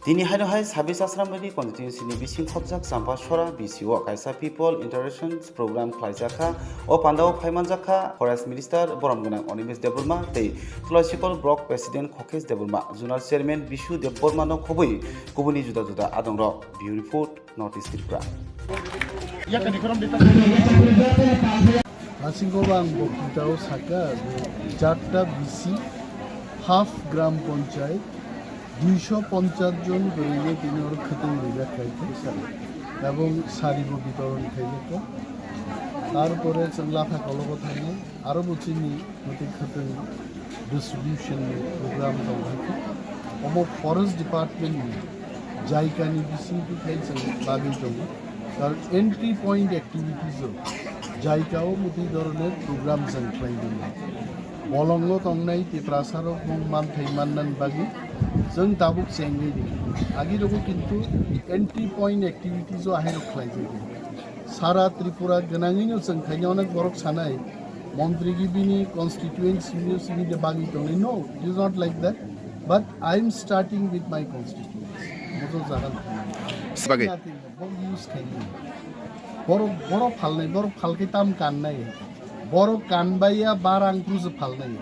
Dini hai 26 Ashrambari Concitecnyni bising Khwlaijak Champachara BCO Kaisa People Interection Program Khwlaijak o Pandao Phaimanjak Forest Minister Boromgonang Onimis Deburma tei Khwlaijak Block President Khokes Deburma Zonal Chairman Bishu Deburma no khobui kubuni juda juda adongrok Bureau Report Northeast Tripura. Asingobang bokitao saka jarta BC half গ্রাম পঞ্চায়েত 250 জন দৈনিক তিনর খাতেই রিজা খাইতে এবং সারিব বিতরণ খাইতে তারপরে লাফা কলব থাকে আরো বচিনি নতি খাতেই ডিস্ট্রিবিউশন প্রোগ্রাম থাকে অম ফরেস্ট ডিপার্টমেন্ট জায়কানি বিসি খাইছে বাগি জন্য তার এন্ট্রি পয়েন্ট অ্যাক্টিভিটিজ জায়গাও মতি ধরনের প্রোগ্রাম চালাইবেন বলঙ্গ তংনাই তেপ্রাসারক মানথাই মান্নান বাগি जों दाबुक चेंगै आगे रगो किन्तु एंट्री पॉइंट एक्टिविटीज आहाय रखलायजै सारा त्रिपुरा गनाङैनो जों खायनावनो बरक सानाय मंत्री गिबिनि कन्स्टिट्युएन्सि नि दे बागि दं no it is not like that but I am starting with my constituency मजो जागोन बागै बम यूज खायनि बर फालनाय बर फालके ताम काननाय बर कानबाया बार आंखुज फालनाय